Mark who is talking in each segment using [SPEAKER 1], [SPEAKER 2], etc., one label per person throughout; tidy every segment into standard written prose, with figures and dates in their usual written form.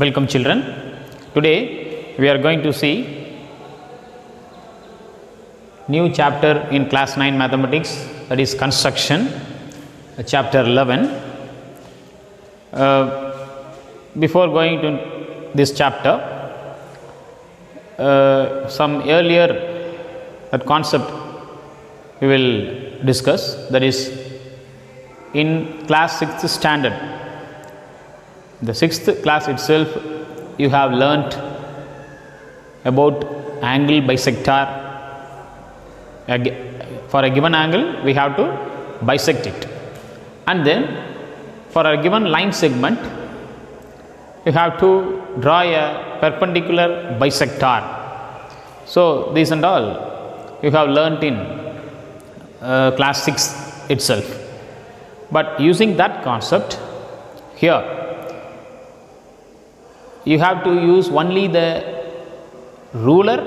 [SPEAKER 1] Welcome children. Today we are going to see new chapter in class 9 mathematics, that is construction, chapter 11. Before going to this chapter, some earlier that concept we will discuss, that is in class 6th standard. The 6th class itself you have learnt about angle bisector. For a given angle we have to bisect it, and then for a given line segment you have to draw a perpendicular bisector. So these and all you have learnt in class 6 itself, but using that concept here you have to use only the ruler,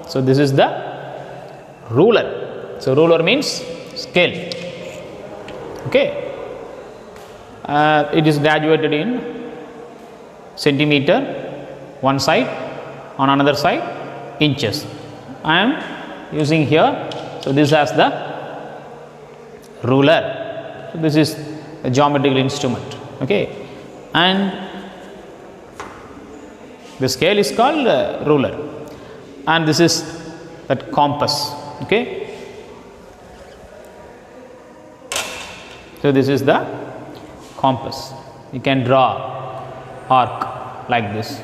[SPEAKER 1] so this is the ruler. So ruler means scale, okay. It is graduated in centimeter one side, on another side inches. I am using here, so this as the ruler. So this is a geometrical instrument, okay, and the scale is called ruler, and this is that compass, okay. So this is the compass. You can draw arc like this,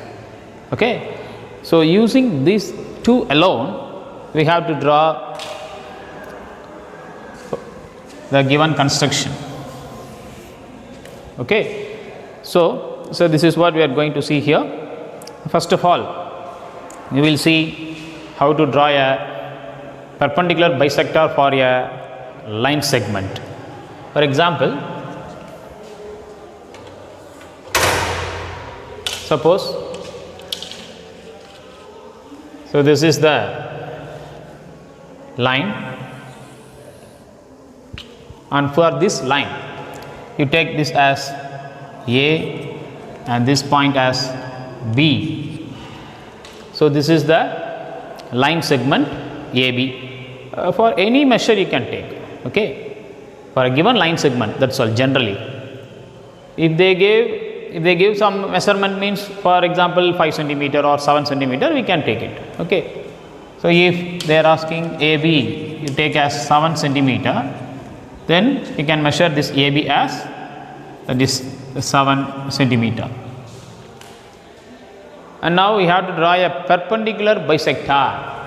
[SPEAKER 1] okay. So using these two alone we have to draw the given construction, okay. So this is what we are going to see here. First of all, we will see how to draw a perpendicular bisector for a line segment. For example, suppose, so this is the line, and for this line you take this as A and this point as B. So this is the line segment AB. For any measure you can take, okay, for a given line segment, that's all. Generally if they give some measurement, means for example 5 centimeter or 7 centimeter, we can take it, okay. So if they are asking AB, you take as 7 centimeter, then you can measure this AB as this 7 centimeter. And now we have to draw a perpendicular bisector.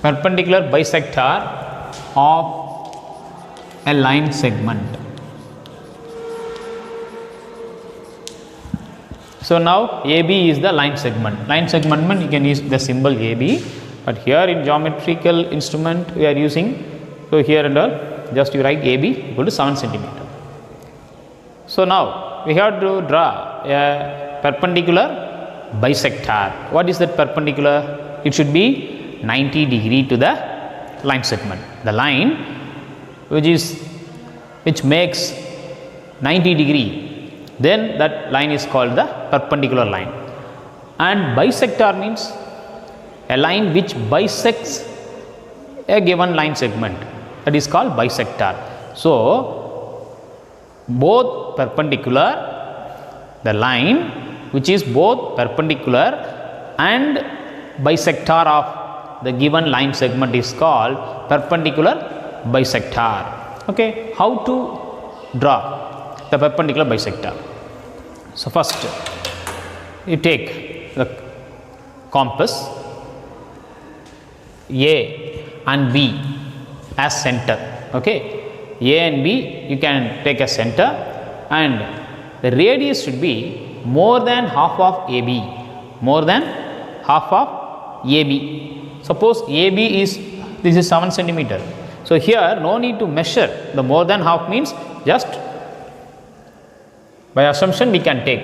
[SPEAKER 1] Perpendicular bisector of a line segment. So now AB is the line segment. Line segment means you can use the symbol AB, but here in geometrical instrument we are using, so here and all just you write AB equal to 7 centimeter. So now we have to draw a perpendicular bisector. What is that perpendicular? It should be 90 degree to the line segment. The line which makes 90 degree, then that line is called the perpendicular line. And bisector means a line which bisects a given line segment, that is called bisector. So both perpendicular, the line which is both perpendicular and bisector of the given line segment is called perpendicular bisector, okay. How to draw the perpendicular bisector? So first you take the compass, A and B as center, okay. A and B you can take as center, and the radius should be more than half of AB, more than half of AB. Suppose AB is, this is 7 centimeter, so here no need to measure. The more than half means just by assumption we can take,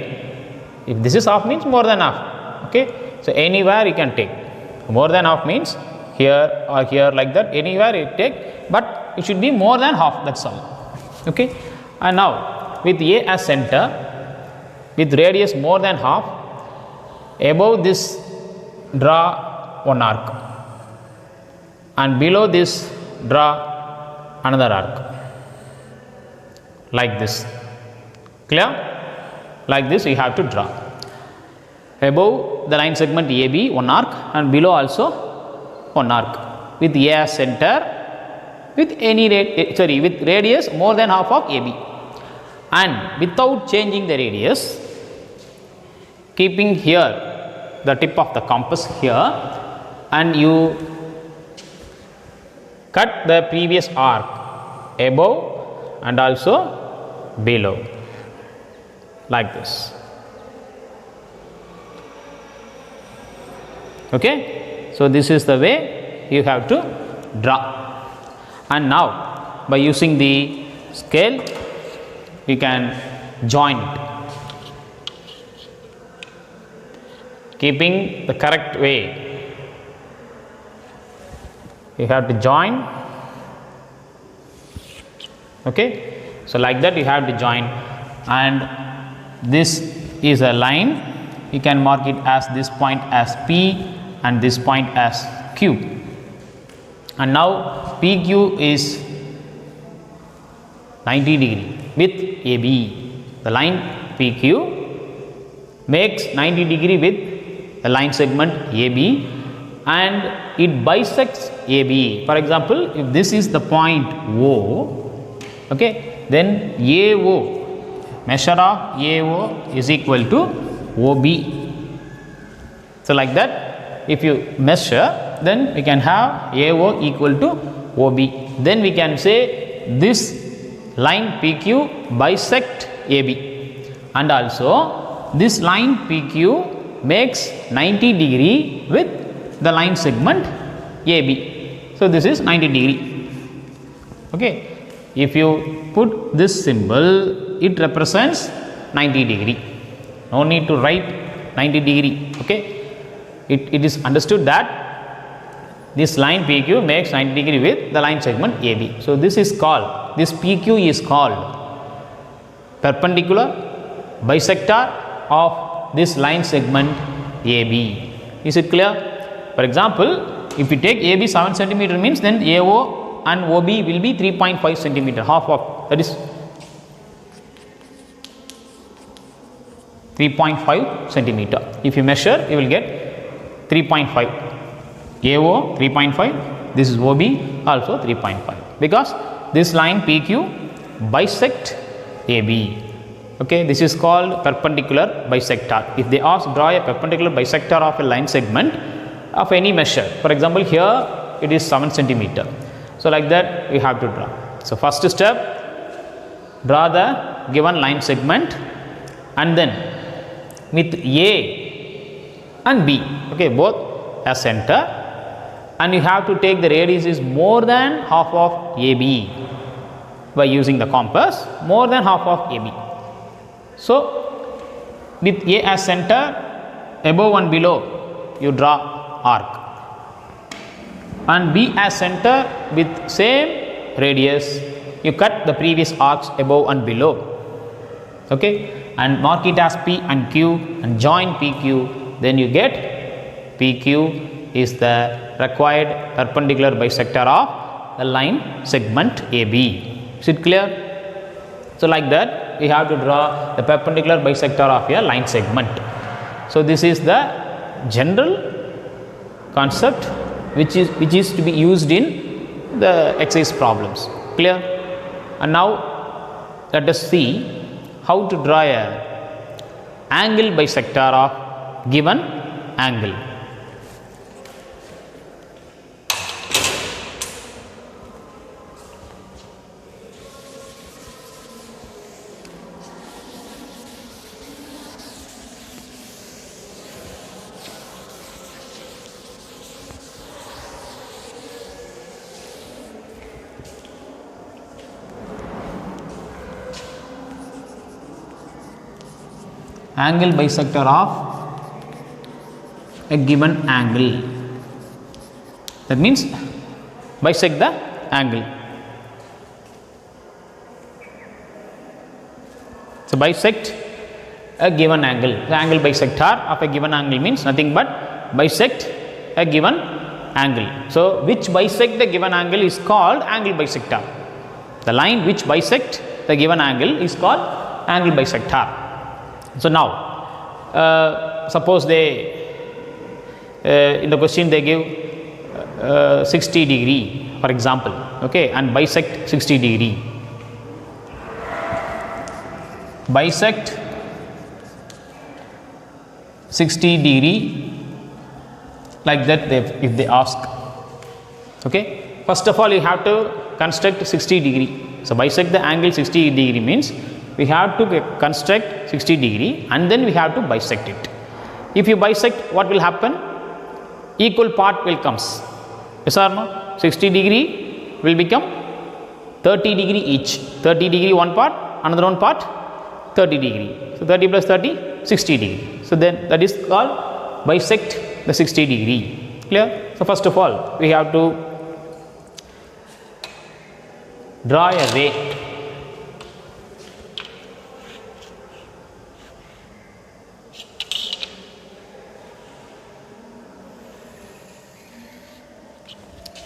[SPEAKER 1] If this is half means more than half. Okay, so anywhere you can take. More than half means here or here, like that, anywhere you take, but it should be more than half, that's all. Okay, and now with A as center, with radius more than half, above this draw one arc, and below this draw another arc, like this. Clear? Like this you have to draw. Above the line segment AB one arc, and below also one arc, with A as center, with any with radius more than half of AB, and without changing the radius, keeping here the tip of the compass here, and you cut the previous arc above and also below, like this. Okay, so this is the way you have to draw. And now by using the scale we can join it, keeping the correct way. You have to join. Okay, so like that you have to join, and this is a line. You can mark it as this point as P and this point as Q, and now PQ is 90 degree with AB. The line PQ makes 90 degree with the line segment AB, and it bisects AB. For example, if this is the point O, okay, then AO, measure of AO is equal to OB. So like that, if you measure, then we can have AO equal to OB. Then we can say this line PQ bisect AB, and also this line PQ makes 90 degree with the line segment AB. So this is 90 degree. Okay, if you put this symbol, it represents 90 degree. No need to write 90 degree. Okay, it is understood that this line PQ makes 90 degree with the line segment AB. So this is called, this PQ is called perpendicular bisector of this line segment AB. Is it clear? For example, if you take AB 7 centimeter means, then AO and OB will be 3.5 centimeter, half of, that is 3.5 centimeter. If you measure, you will get 3.5. AO 3.5, this is OB also 3.5, because this line PQ bisect AB. Okay, this is called perpendicular bisector. If they ask draw a perpendicular bisector of a line segment of any measure, for example here it is 7 centimeter. So like that we have to draw. So first step, draw the given line segment, and then with A and B, okay, both as center, and you have to take the radius is more than half of AB by using the compass, more than half of AB. So with A as center, above and below you draw arc, and B as center with same radius you cut the previous arcs above and below. Okay, and mark it as P and Q and join PQ, then you get PQ is the required perpendicular bisector of the line segment AB. Is it clear? So like that we have to draw the perpendicular bisector of a line segment. So this is the general concept which is to be used in the exercise problems. Clear? And now let us see how to draw a angle bisector of given angle. angle bisector of a given angle. That means bisect the angle. So bisect a given angle. The angle bisector of a given angle means nothing but bisect a given angle. So which bisect the given angle is called angle bisector. The line which bisect the given angle is called angle bisector. So now suppose they in the question they give 60 degree for example, okay, and bisect 60 degree. Bisect 60 degree like that if they ask, okay. First of all you have to construct 60 degree. So bisect the angle 60 degree means we have to construct 60 degree and then we have to bisect it. If you bisect, what will happen? Equal part will comes, yes or no? 60 degree will become 30 degree each. 30 degree one part, another one part 30 degree. So 30 plus 30, 60 degree. So then that is called bisect the 60 degree. Clear? So first of all we have to draw a ray.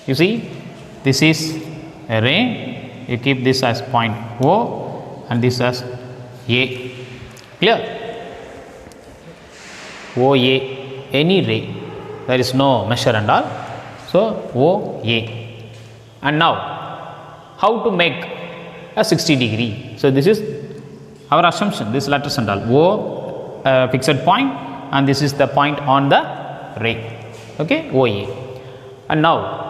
[SPEAKER 1] You see, this is a ray. You keep this as point O and this as A. Clear? OA, any ray. There is no measure and all. So OA. And now, how to make a 60 degree? So this is our assumption. This letters and all. O, fixed point, and this is the point on the ray. Okay, OA. And now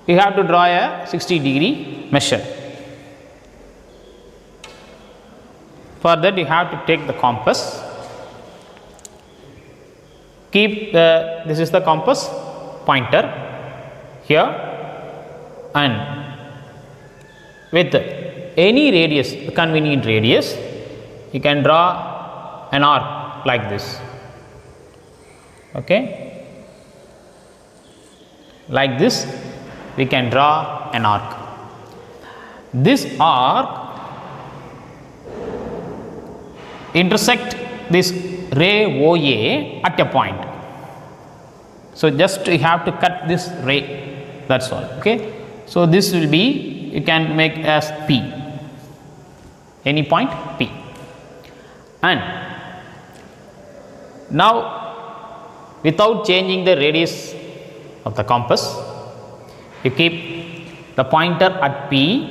[SPEAKER 1] we have to draw a 60 degree measure. For that you have to take the compass, keep this is the compass pointer here, and with any radius, convenient radius, you can draw an arc like this, okay. Like this we can draw an arc. This arc intersect this ray OA at a point. So just you have to cut this ray, that's all, okay. So this will be, you can make as P, any point P. And now without changing the radius of the compass, you keep the pointer at P,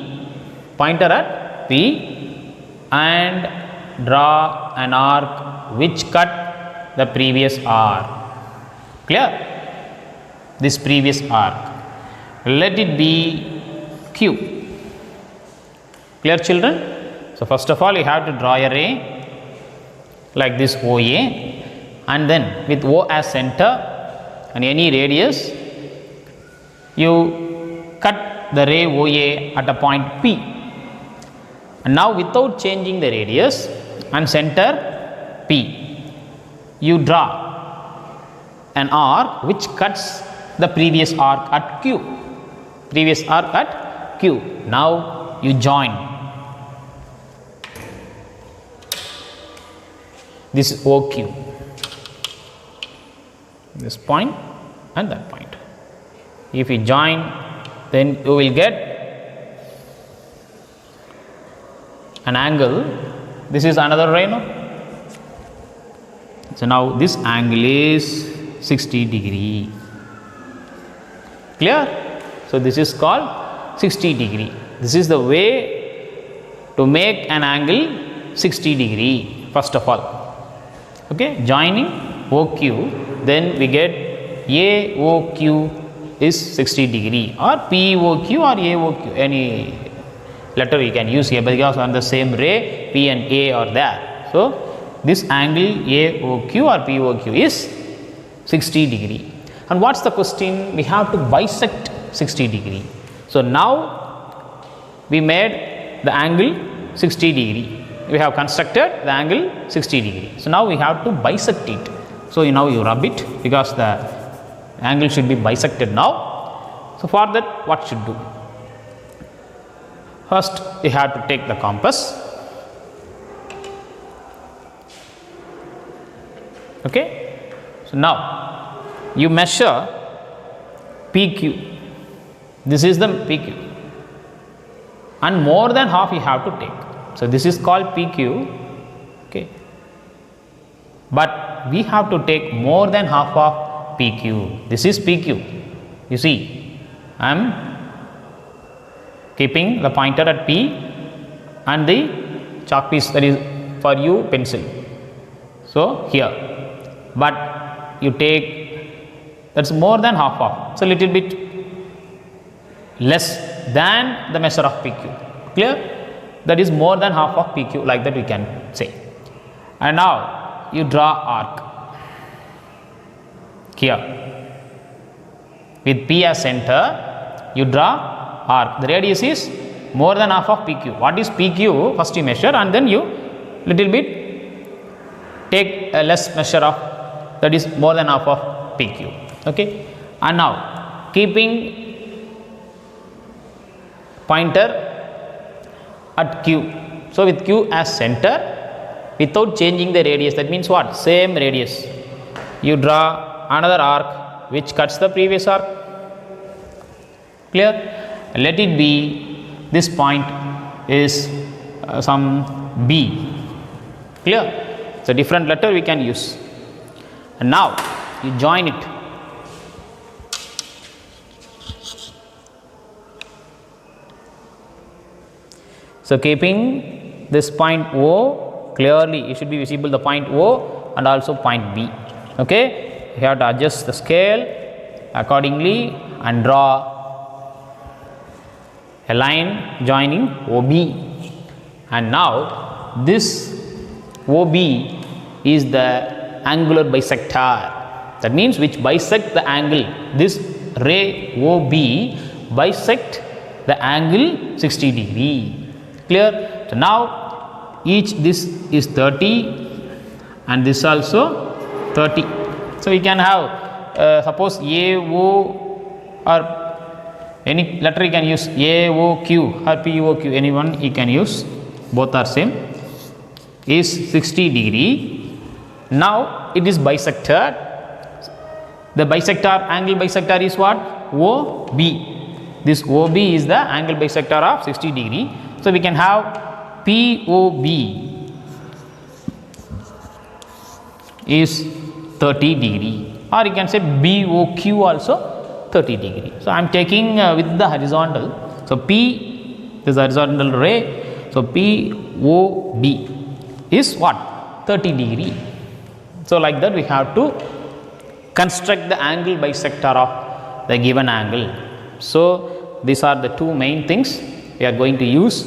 [SPEAKER 1] and draw an arc which cut the previous arc. Clear? This previous arc, let it be Q. Clear, children? So first of all you have to draw a ray like this OA, and then with O as center and any radius you cut the ray OA at a point P. And now without changing the radius and center P, you draw an arc which cuts the previous arc at Q. Now you join. This is OQ. This point and that point. If you join, then you will get an angle. This is another ray, no? So now this angle is 60 degree. Clear? So this is called 60 degree. This is the way to make an angle 60 degree first of all. Okay, joining OQ, then we get AOQ is 60 degree, or POQ or AOQ, any letter we can use here because on the same ray P and A are there. So this angle AOQ or POQ is 60 degree. And what's the question? We have to bisect 60 degree. So now we made the angle 60 degree. we have constructed the angle 60 degree. So now we have to bisect it. So now you rub it because the angle should be bisected now. So for that, what should do? First, you have to take the compass. Okay. So now you measure PQ. This is the PQ, and more than half you have to take. So this is called PQ. Okay. But we have to take more than half of PQ. This is PQ. You see, I am keeping the pointer at P and the chalk piece, that is for you, pencil. So here, but you take, that's more than half of, so little bit less than the measure of PQ. Clear? That is more than half of PQ, like that we can say. And now you draw arc here with P as center. You draw arc. The radius is more than half of PQ. What is PQ? First you measure and then you little bit take a less measure of, that is more than half of PQ. Okay. And now keeping pointer at Q. So with Q as center without changing the radius, that means what? Same radius. You draw another arc which cuts the previous arc. Clear? Let it be, this point is some B. Clear? So different letter we can use. And now you join it. So keeping this point O, clearly it should be visible the point O and also point B. Okay, you have to adjust the scale accordingly and draw a line joining OB. And now this OB is the angular bisector. That means which bisect the angle. This ray OB bisect the angle 60 degree. Clear? So now each this is 30 and this also 30. So we can have suppose AO or any letter you can use, AOQ or POQ, anyone you can use, both are same, is 60 degree. Now it is bisected. The bisector, angle bisector is what? OB. This OB is the angle bisector of 60 degree. So we can have POB is 30 degree, or you can say BOQ also 30 degree. So I am taking with the horizontal. So P, this horizontal ray. So POB is what? 30 degree. So like that we have to construct the angle bisector of the given angle. So these are the two main things we are going to use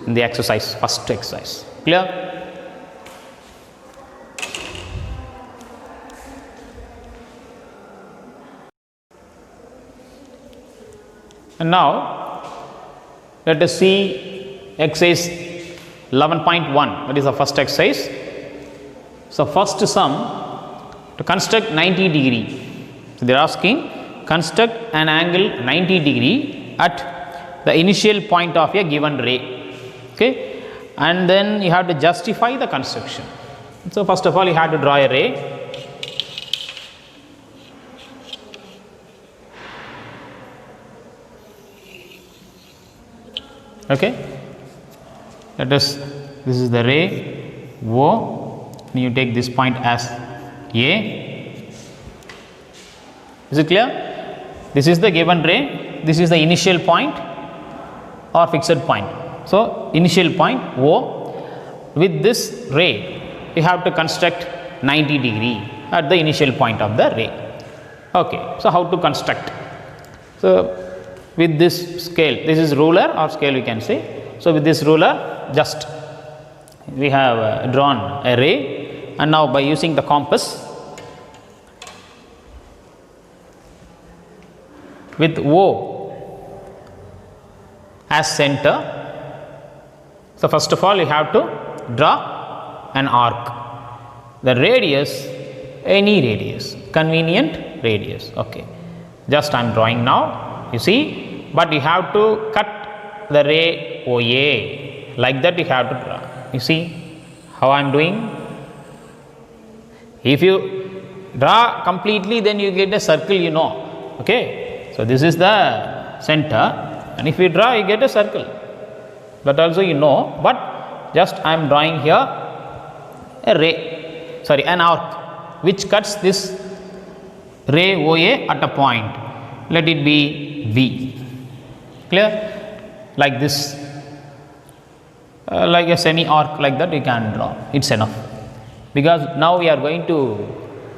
[SPEAKER 1] in the exercise, first exercise. Clear? And now let us see exercise 11.1, that is the first exercise. So first sum, to construct 90 degree. So they are asking construct an angle 90 degree at the initial point of a given ray. Okay, and then you have to justify the construction. So first of all you have to draw a ray. Okay, let us, this is the ray O, and you take this point as A. Is it clear? This is the given ray, this is the initial point or fixed point. So initial point O, with this ray you have to construct 90 degree at the initial point of the ray. Okay, so how to construct? So with this scale, this is ruler or scale we can say. So with this ruler just we have drawn a ray, and now by using the compass with O as center. So first of all you have to draw an arc. The radius, any radius, convenient radius. Okay, just I am drawing now, you see, but you have to cut the ray OA, like that you have to draw. You see how I am doing? If you draw completely, then you get a circle, you know. Okay, so this is the center, and if you draw, you get a circle. That also you know, but just I am drawing here a ray, sorry, an arc which cuts this ray OA at a point. Let it be V. Clear? Like this, like a semi arc, like that you can draw. It's enough, because now we are going to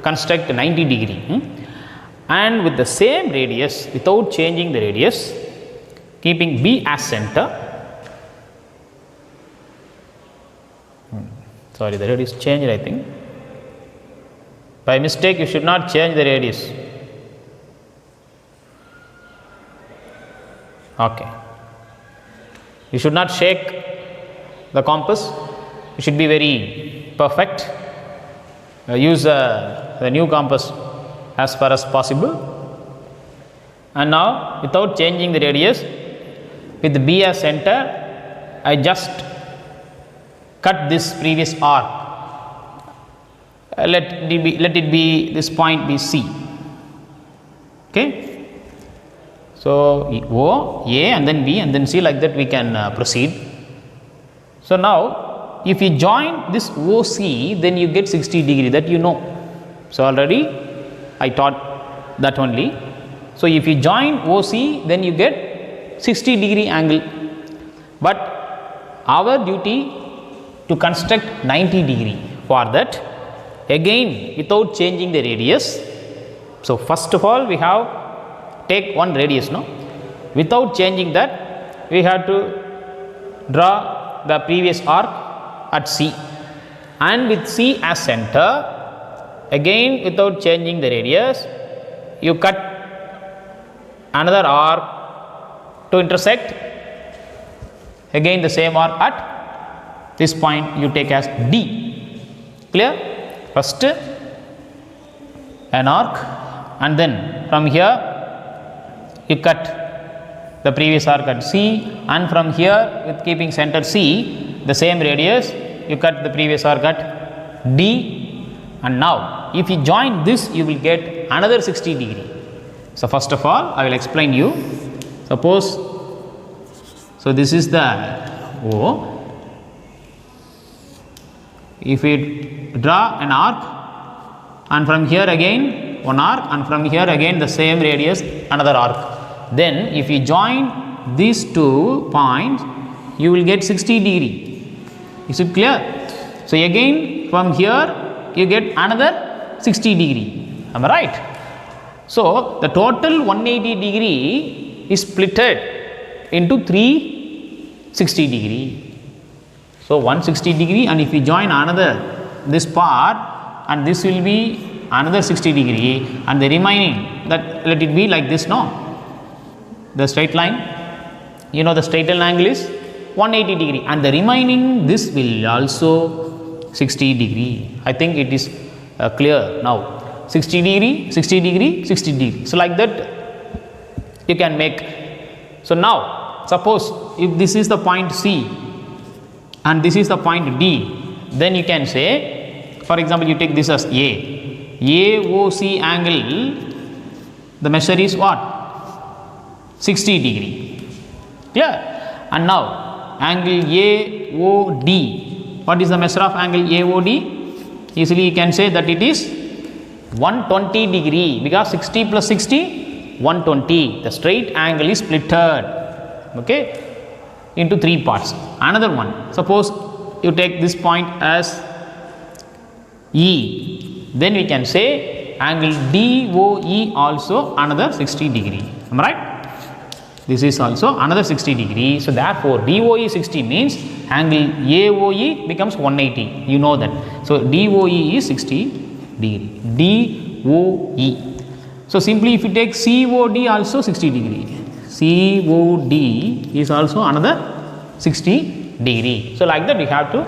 [SPEAKER 1] construct 90 degree and with the same radius, without changing the radius, keeping B as center. Sorry, the radius changed, I think. By mistake, you should not change the radius. Okay. You should not shake the compass. You should be very perfect. Use the new compass as far as possible. And now, without changing the radius, with B as center, I just cut this previous arc. Let it be this point be C. Okay. So O, A, and then B, and then C, like that we can proceed. So now, if you join this OC, then you get 60 degree, that you know. So already I taught that only. So if you join OC, then you get 60 degree angle. But our duty to construct 90 degree. For that, again without changing the radius. So first of all, we have take one radius, no? Without changing that, we have to draw the previous arc at C, and with C as center, again without changing the radius, you cut another arc to intersect, again the same arc at this point you take as D. Clear? First an arc, and then from here you cut the previous arc at C, and from here with keeping center C, the same radius, you cut the previous arc at D, and now if you join this, you will get another 60 degree. So first of all, I will explain you. Suppose, so this is the O. If we draw an arc, and from here again one arc, and from here again the same radius, another arc, then if you join these 2 points, you will get 60 degree. Is it clear? So again from here you get another 60 degree. Am I right? So the total 180 degree is splitted into 360 degree. So 160 degree, and if we join another this part, and this will be another 60 degree, and the remaining, that let it be like this, no? The straight line, you know, the straight angle is 180 degree, and the remaining this will also 60 degree. I think it is clear now. 60 degree, 60 degree, 60 degree. So like that you can make. So now suppose if this is the point C and this is the point D, then you can say, for example, you take this as A. AOC angle, the measure is what? 60 degree. Clear? And now angle AOD, what is the measure of angle AOD? Easily you can say that it is 120 degree, because 60 plus 60, 120. The straight angle is splitted, okay, into 3 parts. Another one, suppose you take this point as E, then we can say angle DOE also another 60 degree. Am I right? This is also another 60 degree. So therefore DOE 60 means angle AOE becomes 180. You know that. So DOE is 60 degree. DOE. So simply if you take COD also 60 degree. COD is also another 60 degree. So like that we have to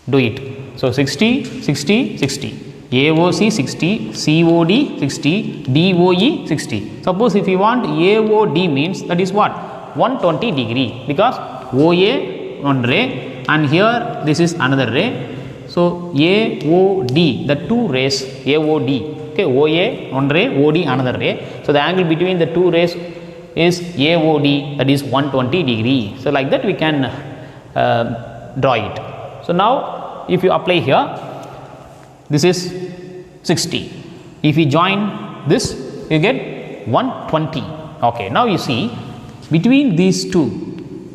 [SPEAKER 1] Do it. So 60, 60, 60. AOC 60, COD 60, DOE 60. Suppose if you want AOD means that is what? 120 degree, because OA one ray and here this is another ray. So AOD, the two rays, AOD, okay, OA one ray, OD another ray. So the angle between the two rays is AOD, that is 120 degree. So like that we can draw it. So now if you apply here, this is 60. If you join this, you get 120. Okay, now you see between these two,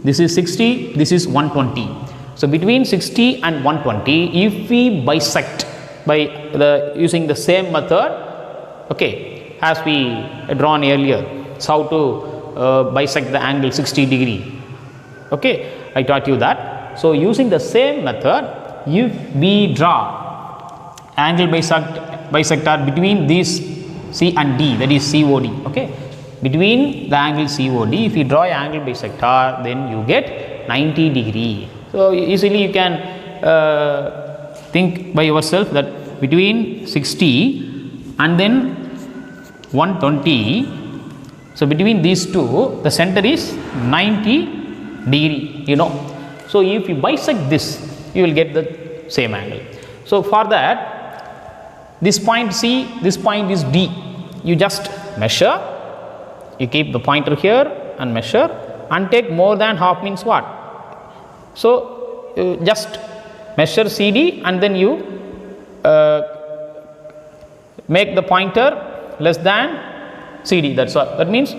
[SPEAKER 1] this is 60, this is 120. So between 60 and 120, if we bisect by using the same method, okay, as we drawn earlier, so how to bisect the angle 60 degree. Okay, I taught you that. So using the same method, if we draw angle bisector between these C and D, that is COD, okay, between the angle COD, if you draw an angle bisector, then you get 90 degree. So easily you can think by yourself that between 60 and then 120, so between these two, the center is 90 degree, you know. So if you bisect this, you will get the same angle. So for that, this point C, this point is D. You just measure, you keep the pointer here and measure and take more than half means what? So you just measure CD and then you make the pointer less than CD. That's all. That means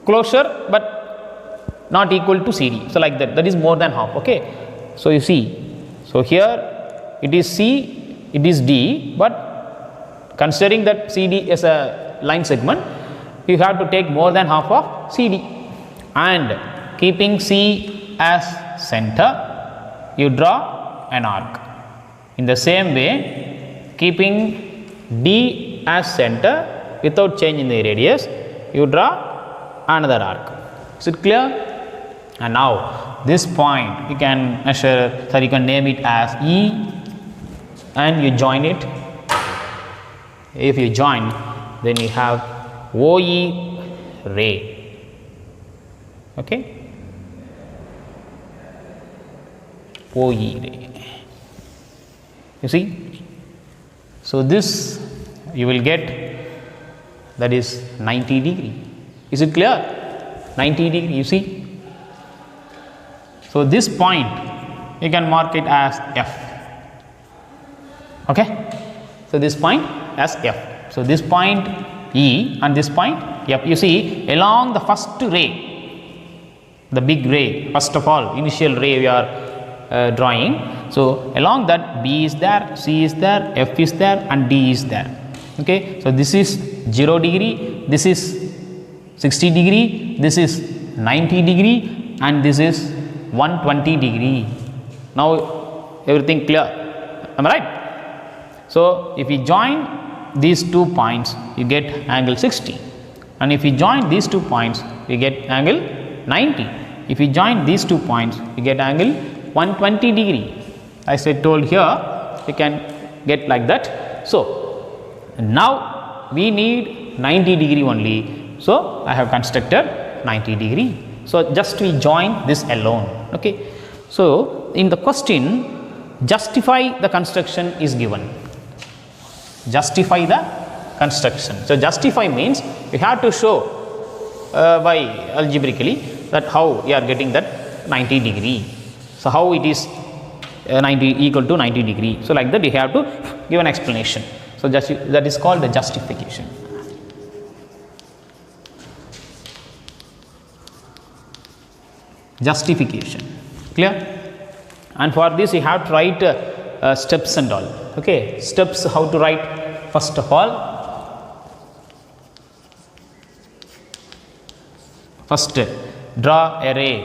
[SPEAKER 1] closer but not equal to CD. So like that, that is more than half. Okay. So you see, so here it is C, it is D, but considering that CD is a line segment, you have to take more than half of CD, and keeping C as center, you draw an arc. In the same way, keeping D as center without changing the radius, you draw another arc. Is it clear? And now this point you can measure, so you can name it as E and you join it. If you join, then you have OE ray. Okay, OE ray. You see, so this you will get, that is 90 degree. Is it clear? 90 degree, you see. So this point you can mark it as F. Okay, so this point as F. So this point E and this point F. You see, along the first ray, the big ray, first of all initial ray we are drawing. So along that B is there, C is there, F is there and D is there. Okay, so this is 0 degree, this is 60 degree, this is 90 degree and this is 120 degree. Now everything clear, am I right? So if we join these 2 points, you get angle 60, and if you join these 2 points, you get angle 90. If you join these 2 points, you get angle 120 degree. As I told here, you can get like that. So now we need 90 degree only, so I have constructed 90 degree. So just we join this alone. Okay, so in the question, justify the construction is given. Justify the construction. So justify means you have to show by algebraically that how you are getting that 90 degree. So how it is 90 equal to 90 degree. So like that you have to give an explanation. So that is called the justification. Justification, clear? And for this you have to write steps and all. Okay, steps how to write. First of all, first draw a ray.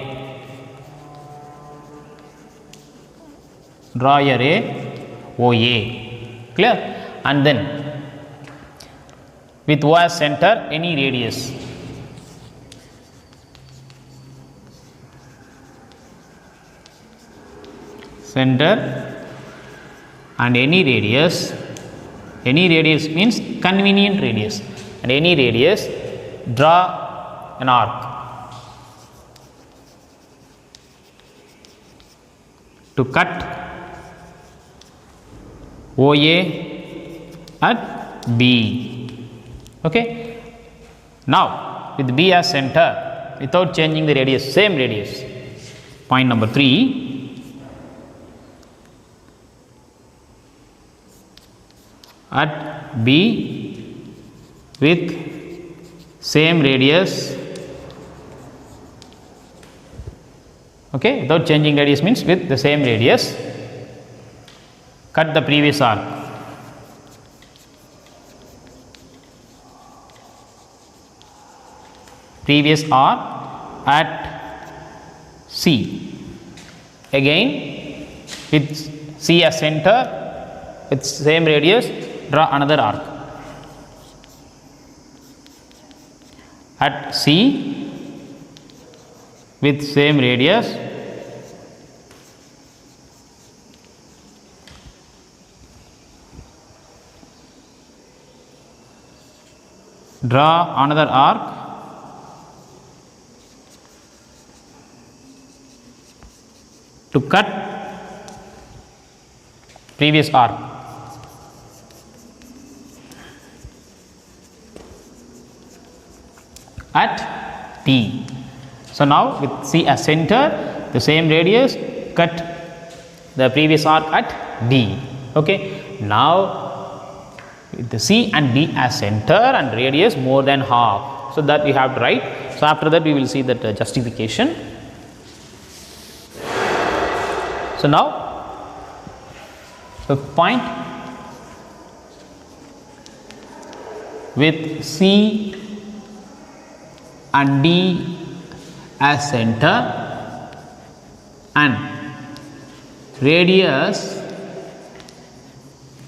[SPEAKER 1] Draw a ray OA, clear? And then with O as center, any radius. center and any radius means convenient radius, and any radius, draw an arc to cut OA at B. Okay. Now with B as center, without changing the radius, same radius, point number 3, at B with same radius, okay, without changing radius means with the same radius, cut the previous arc. Previous arc at C. Again with C as center, with same radius, draw another arc at C with same radius, draw another arc to cut previous arc. At D. So now with C as center, the same radius, cut the previous arc at D. Okay. Now with the C and D as center and radius more than half, so that we have to write. So after that we will see that justification. So now the point with C and D as center and radius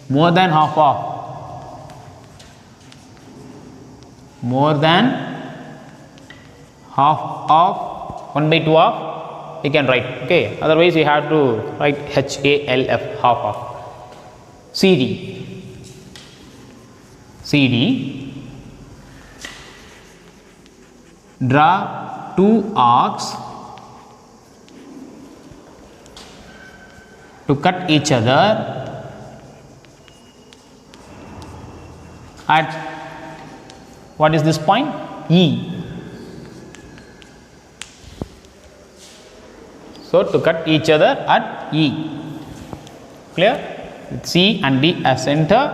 [SPEAKER 1] more than half of 1/2 of, we can write. Okay, otherwise we have to write HALF, half of CD. Draw 2 arcs to cut each other at, what is this point? E. So to cut each other at E. Clear? With C and D as center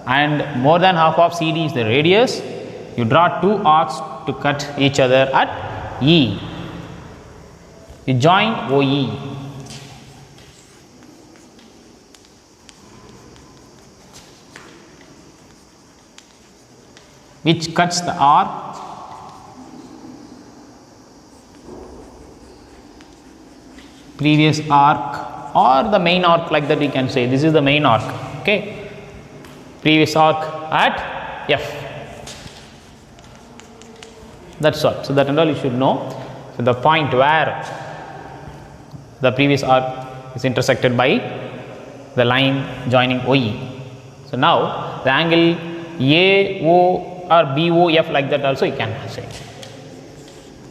[SPEAKER 1] and more than half of CD is the radius, you draw 2 arcs to cut each other at E. You join OE. Which cuts the arc previous arc or the main arc, like that we can say. This is the main arc. Okay. Previous arc at F. That's all. So that and all you should know. So the point where the previous arc is intersected by the line joining OE. So now the angle AO or BOF, like that also you can say.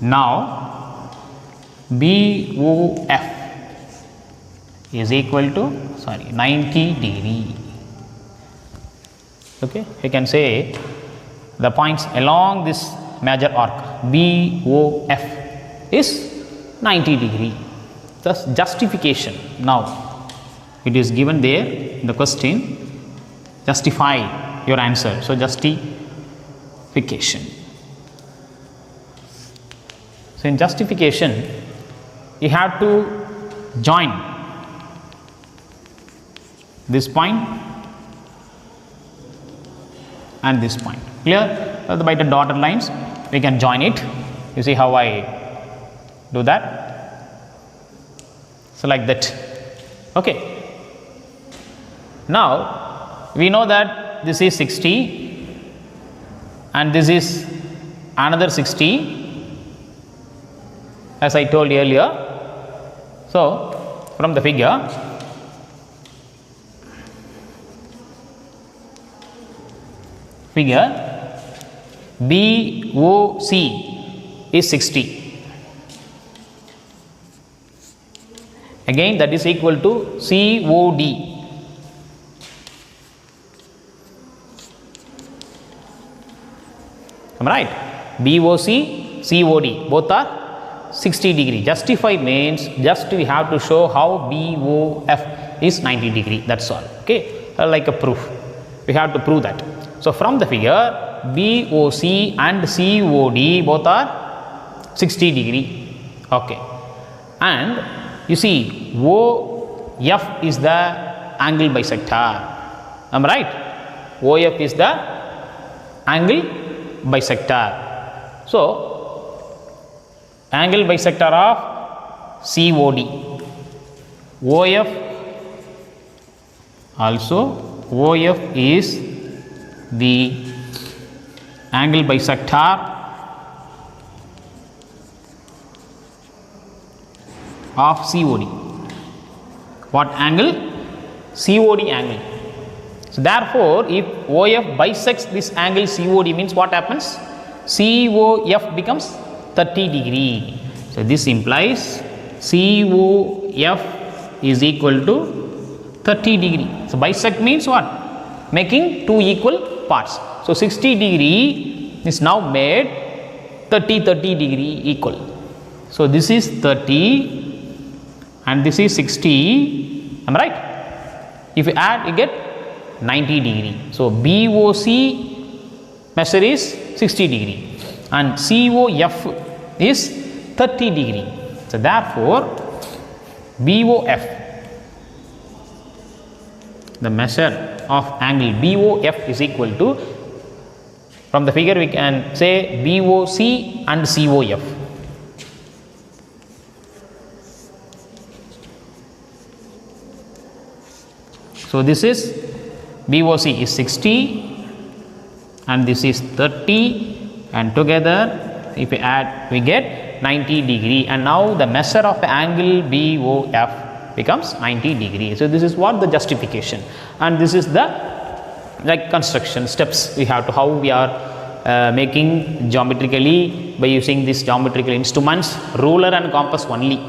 [SPEAKER 1] Now BOF is equal to 90 degree. Okay, you can say the points along this major arc BOF is 90 degree. Thus justification. Now it is given there in the question, justify your answer. So justification. So in justification you have to join this point and this point. Clear? By the dotted lines we can join it. You see how I do that? So like that. Okay. Now we know that this is 60 and this is another 60, as I told earlier. So from the figure, BOC is 60. Again, that is equal to COD. Am I right? BOC, COD, both are 60 degree. Justify means just we have to show how BOF is 90 degree. That's all. Okay, like a proof. We have to prove that. So from the figure, BOC and COD both are 60 degree. Okay, and you see OF is the angle bisector. Am I right? OF is the angle bisector. So angle bisector of COD, OF also, OF is the angle bisector of COD. What angle? COD angle. So therefore, if OF bisects this angle COD, means what happens? COF becomes 30 degree. So this implies COF is equal to 30 degree. So bisect means what? Making two equal parts. So 60 degree is now made 30 degree equal. So this is 30 and this is 60. Am I right? If you add, you get 90 degree. So BOC measure is 60 degree and COF is 30 degree. So therefore, BOF, the measure of angle BOF is equal to, from the figure we can say BOC and COF. So this is BOC is 60 and this is 30, and together if we add we get 90 degree, and now the measure of the angle BOF becomes 90 degree. So this is what the justification, and this is the like construction steps we have to, how we are making geometrically by using these geometrical instruments, ruler and compass only.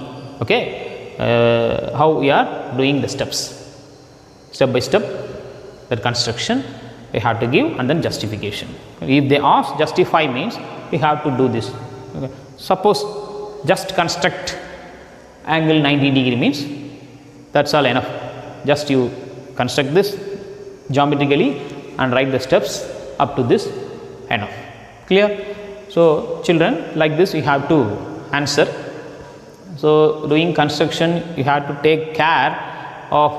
[SPEAKER 1] Okay, how we are doing the steps, step by step, that construction we have to give, and then justification. If they ask justify means we have to do this. Okay. Suppose just construct angle 90 degree means that's all enough. Just you construct this geometrically and write the steps up to this, enough. Clear? So children, like this you have to answer. So doing construction you have to take care of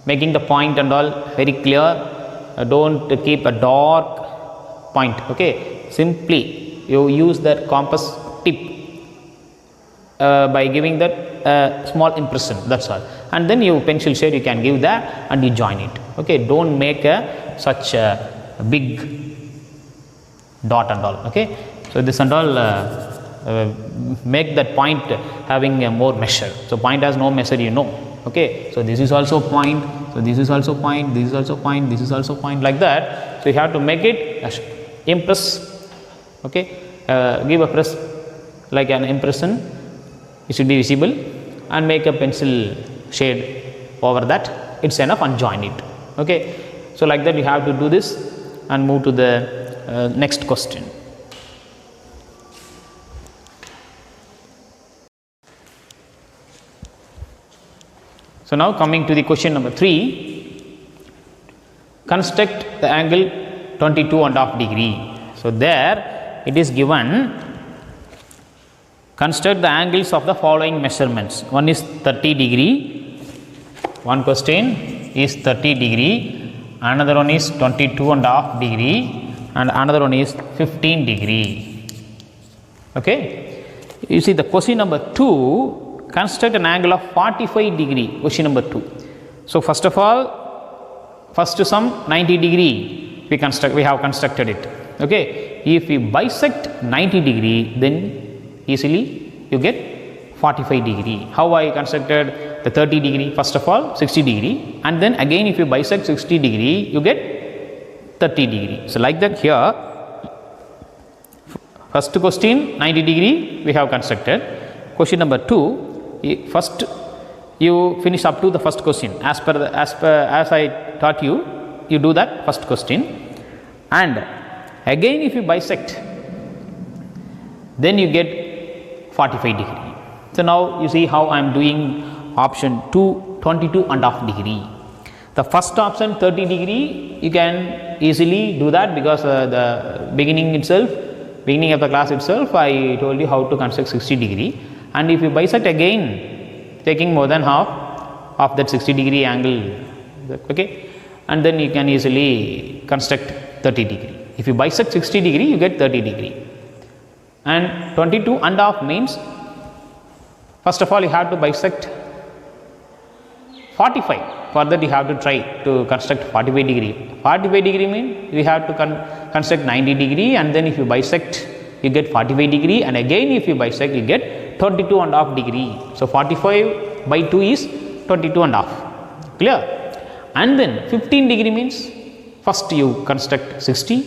[SPEAKER 1] making the point and all very clear. Don't keep a dark point. Okay, simply you use that compass tip by giving that small impression, that's all, and then you pencil shade you can give that and you join it. Okay, don't make such a big dot and all. Okay, so this and all make that point having a more measure. So point has no measure, you know. Okay, so this is also point, so this is also point, this is also point, this is also point, like that. So you have to make it impress. Okay, give a press like an impression, it should be visible, and make a pencil shade over that, it's enough, and join it. Okay, so like that you have to do this and move to the next question. So now coming to the question number 3, construct the angle 22.5 degree. So there it is given, construct the angles of the following measurements. One is 30 degree, one question is 30 degree, another one is 22.5 degree, and another one is 15 degree. Okay, you see the question number 2, construct an angle of 45 degree, question number 2. So first of all, first sum 90 degree we have constructed it. Okay, if we bisect 90 degree, then easily you get 45 degree. How I constructed the 30 degree? First of all 60 degree, and then again if you bisect 60 degree you get 30 degree. So like that here, first question 90 degree we have constructed. Question number 2, first you finish up to the first question as I taught you, you do that first question, and again if you bisect then you get 45 degree. So now you see how I am doing option 2, 22.5 degree. The first option 30 degree you can easily do that because the beginning of the class itself I told you how to construct 60 degree, and if you bisect again taking more than half of that 60 degree angle, okay, and then you can easily construct 30 degree. If you bisect 60 degree you get 30 degree, and 22.5 means first of all you have to bisect 45. For that you have to try to construct 45 degree. 45 degree means you have to construct 90 degree, and then if you bisect you get 45 degree, and again if you bisect you get 22.5 degree. So 45 by 2 is 22.5. Clear? And then 15 degree means first you construct 60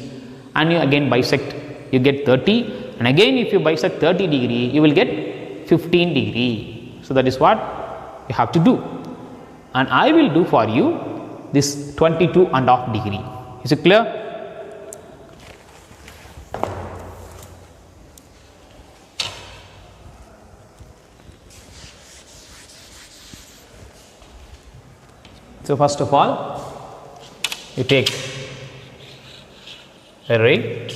[SPEAKER 1] and you again bisect you get 30, and again if you bisect 30 degree you will get 15 degree. So that is what you have to do, and I will do for you this 22.5 degree. Is it clear? So first of all you take a ray,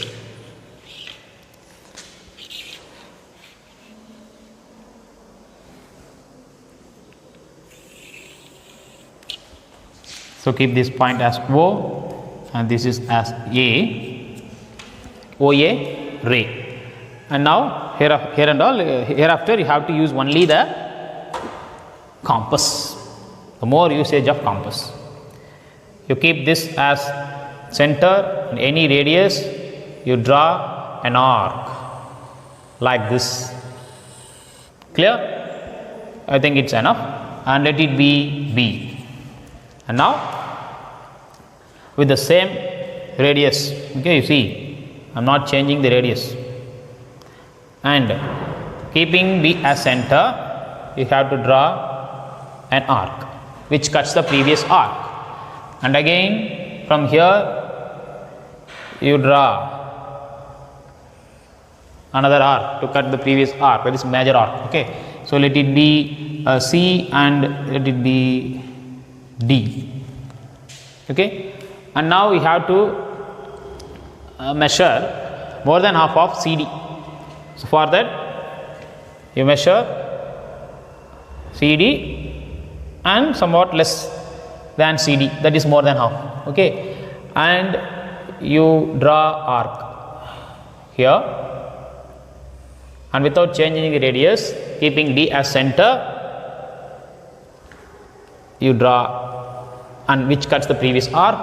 [SPEAKER 1] so keep this point as O and this is as A, OA ray, and now here and all hereafter you have to use only the compass, the more usage of compass. You keep this as center, in any radius you draw an arc like this. Clear? I think it's enough, and let it be B. And now with the same radius, okay, you see I am not changing the radius, and keeping B as center you have to draw an arc which cuts the previous arc, and again from here you draw another arc to cut the previous arc, that is major arc. Okay, so let it be C and let it be D. Okay, and now we have to measure more than half of CD. So for that you measure CD and somewhat less than CD, that is more than half. Okay, and you draw arc here, and without changing the radius, keeping D as center, you draw and which cuts the previous arc,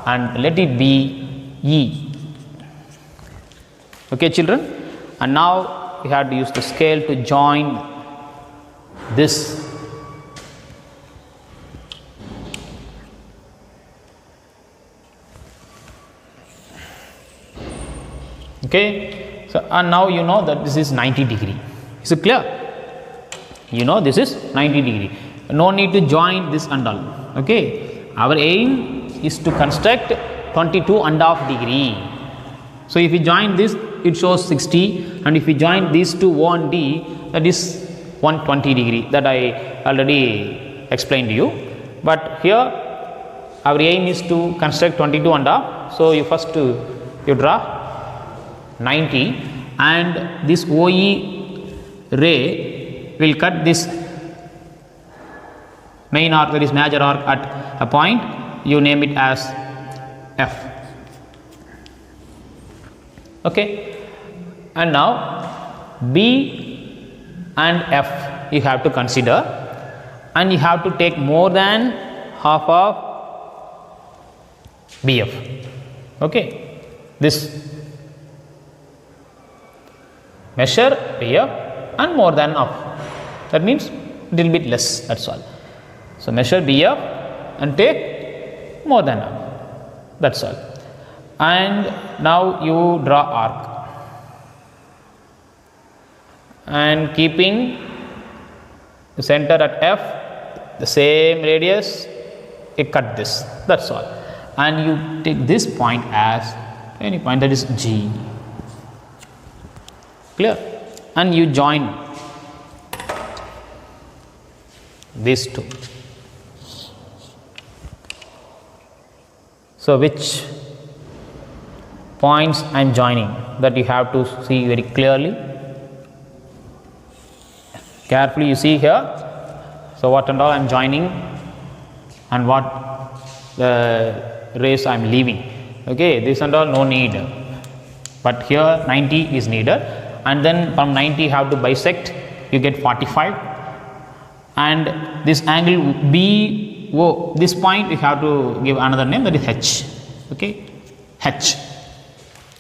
[SPEAKER 1] and let it be E. Okay children, and now we have to use the scale to join this. Okay, so and now you know that this is 90 degree. Is it clear? You know this is 90 degree. No need to join this and all. Okay, our aim is to construct 22.5 degree. So if you join this, it shows 60, and if you join these two O and D, that is 120 degree, that I already explained to you. But here our aim is to construct 22.5. So you first you draw 90, and this OE ray will cut this main arc, that is major arc, at a point, you name it as F. Okay, and now B and F you have to consider, and you have to take more than half of BF. Okay, this measure BF and more than half. that means little bit less, that's all. So measure BF and take more than half, that's all. And now you draw arc and keeping the center at F, the same radius, you cut this, that's all. And you take this point as any point, that is G. Clear? And you join these two. So which points I am joining, that you have to see very clearly. Carefully you see here. So what and all I am joining and what rays I am leaving. Okay, this and all no need, but here 90 is needed, and then from 90 you have to bisect, you get 45, and this angle BO, this point you have to give another name, that is H. Okay, H.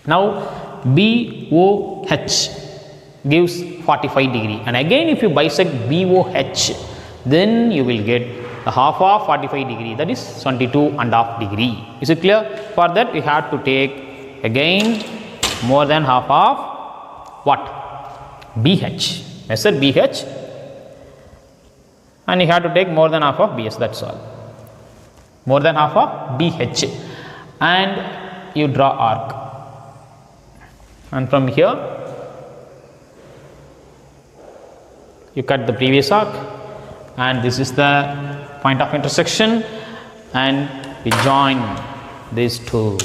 [SPEAKER 1] Now BOH gives 45 degree, and again if you bisect BOH, then you will get the half of 45 degree, that is 22.5 degree. Is it clear? For that we have to take again more than half of what? BH. Measure BH, and you have to take more than half of BS, that's all. More than half of BH, and you draw arc, and from here you cut the previous arc, and this is the point of intersection, and we join these two.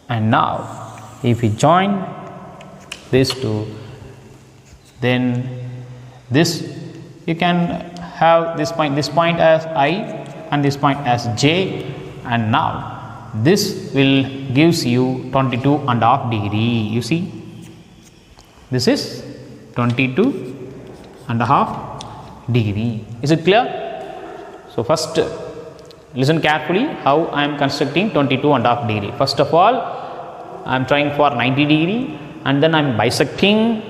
[SPEAKER 1] And now if we join these two, then this you can have this point as I and this point as J, and now this will gives you 22.5 degree. You see, this is 22.5 degree. Is it clear? So first listen carefully how I am constructing 22.5 degree. First of all, I am trying for 90 degree, and then I am bisecting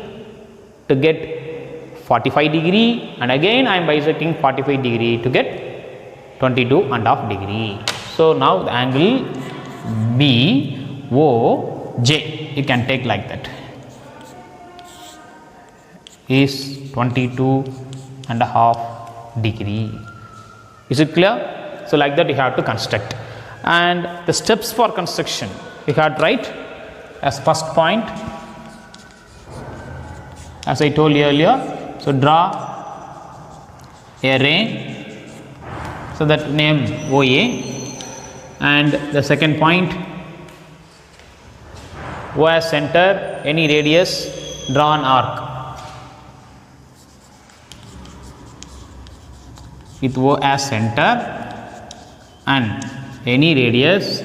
[SPEAKER 1] to get 45 degree, and again I am bisecting 45 degree to get 22.5 degree. So now the angle BOJ, you can take like that, is 22.5 degree. Is it clear? So like that you have to construct, and the steps for construction you have to write as first point, as I told you earlier. So draw a ray, so that name OA, and the second point O as center, any radius, draw an arc with O as center and any radius,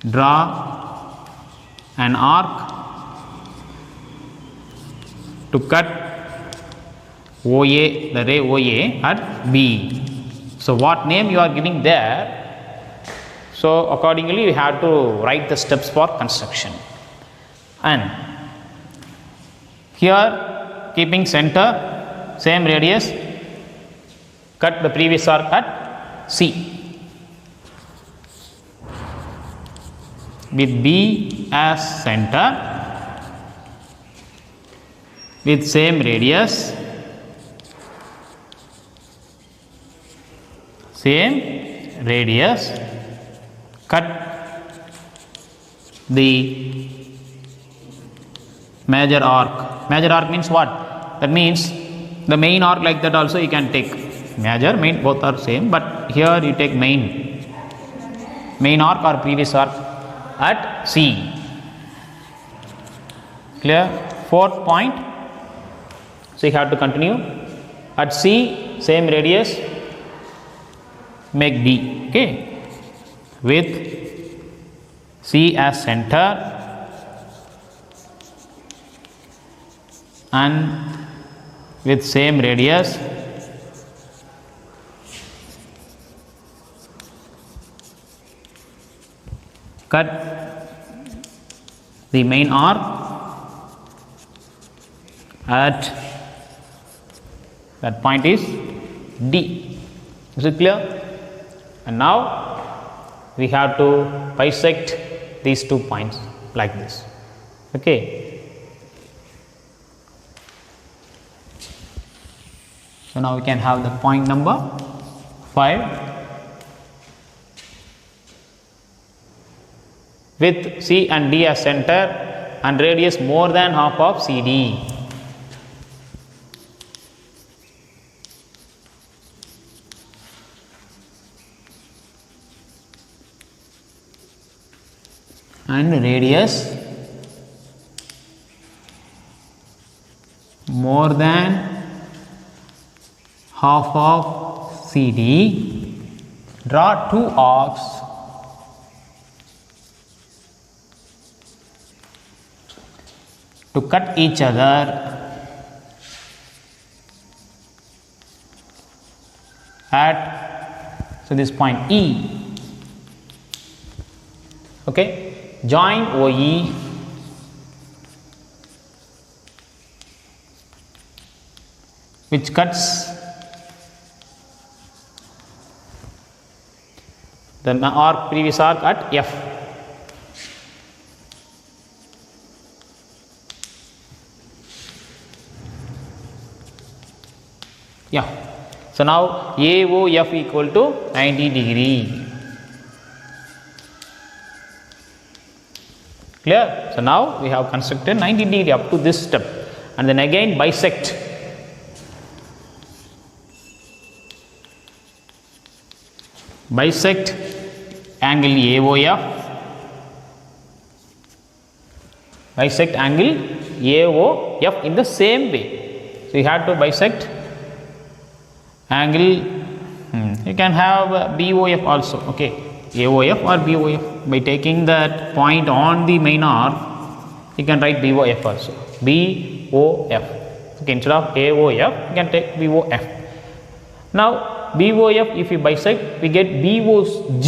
[SPEAKER 1] draw an arc to cut OA, the ray OA at B. So what name you are giving there, so accordingly we have to write the steps for construction. And here keeping center, same radius, cut the previous arc at C with B as center, with same radius, cut the major arc. Major arc means what? That means the main arc, like that also you can take. Major, main, both are same, but here you take main arc or previous arc at C. Clear? Fourth point, so you have to continue at C, same radius, make D, okay, with C as center and with same radius, cut the main arc at that point is D. Is it clear? And now we have to bisect these 2 points like this. Okay. So now we can have the point number 5 with C and D as center and radius more than half of CD. And radius more than half of CD. Draw 2 arcs to cut each other at, so this point E. Okay. Join OE which cuts the arc, previous arc at F. Yeah. So now AOF equal to 90 degree. Clear? So now we have constructed 90 degree up to this step, and then again bisect. Bisect angle AOF. Bisect angle AOF in the same way. So you have to bisect angle. You can have BOF also. Okay. AOF or BOF. By taking that point on the main arc, you can write BOF also. BOF. Okay, instead of AOF, you can take BOF. Now, BOF, if you bisect, we get BOG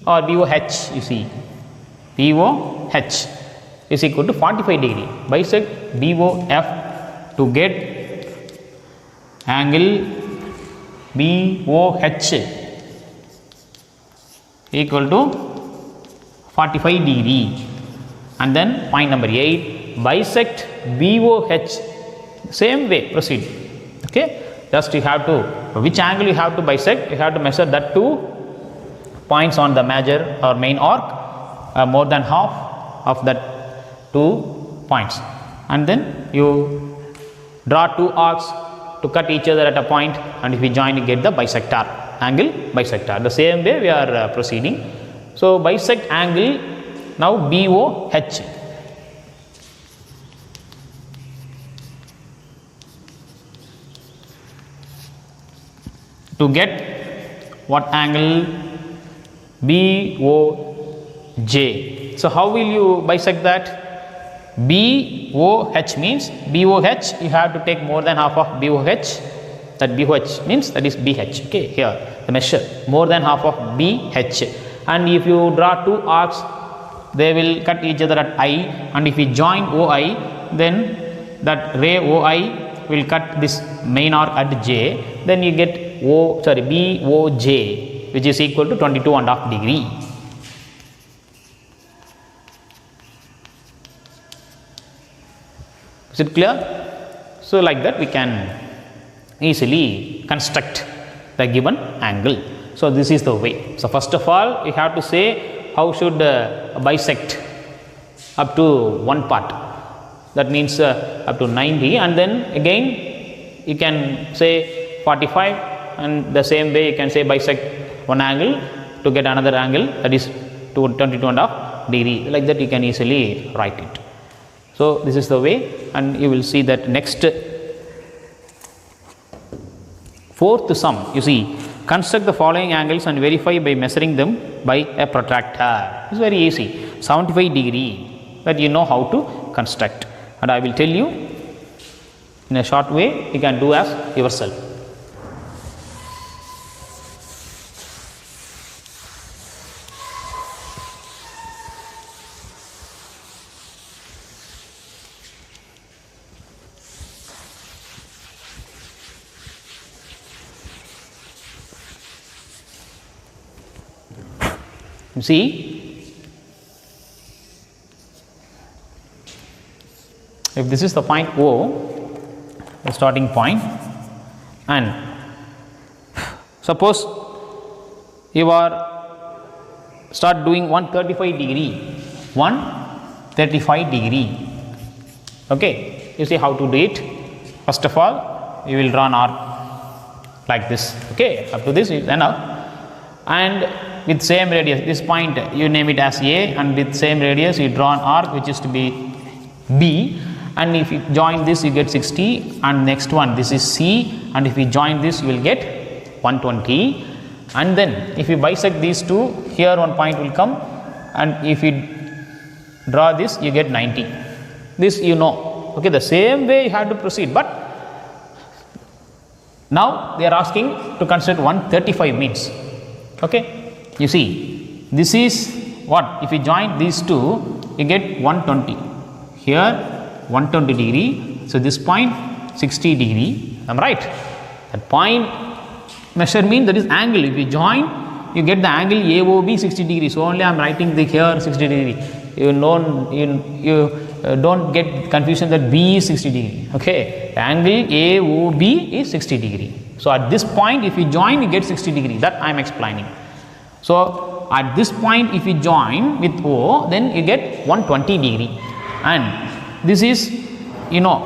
[SPEAKER 1] or BOH. You see, BOH is equal to 45 degree. Bisect BOF to get angle BOH equal to 45 degree. And then point number 8, bisect BOH, same way proceed. Okay, just you have to, which angle you have to bisect, you have to measure that 2 points on the major or main arc, more than half of that 2 points, and then you draw 2 arcs to cut each other at a point, and if we join, you get the bisector, angle bisector. The same way we are proceeding. So bisect angle now BOH. To get what angle? BOJ. So how will you bisect that? BOH means BOH, you have to take more than half of BOH. That BOH means that is BH. Okay, here the measure more than half of BH. And if you draw 2 arcs, they will cut each other at I, and if we join OI, then that ray OI will cut this main arc at J, then you get BOJ, which is equal to 22.5 degree. Is it clear? So like that we can easily construct the given angle. So this is the way. So first of all, you have to say how should bisect up to one part. That means up to 90, and then again you can say 45, and the same way you can say bisect one angle to get another angle, that is 22.5 degree. Like that you can easily write it. So this is the way, and you will see that next fourth sum. You see, construct the following angles and verify by measuring them by a protractor. It's very easy. 75 degree, that you know how to construct, and I will tell you in a short way. You can do as yourself. You see, if this is the point O, the starting point, and suppose you are start doing 135 degree, okay, you see how to do it. First of all, you will draw an arc like this, okay, up to this is enough, and with same radius, this point you name it as A, and with same radius you draw an arc which is to be B, and if you join this you get 60, and next one this is C, and if you join this you will get 120, and then if you bisect these two, here one point will come, and if you draw this you get 90. This you know, okay, the same way you have to proceed, but now they are asking to consider 135 means, okay. You see, this is what, if you join these two you get 120, here 120 degree, so this point 60 degree, am I right? That point measure means that is angle, if you join you get the angle AOB 60 degree, so only I am writing the here 60 degree, you don't get confusion that B is 60 degree, okay, the angle AOB is 60 degree, so at this point if you join you get 60 degree, that I am explaining. So at this point if you join with O, then you get 120 degree, and this is, you know,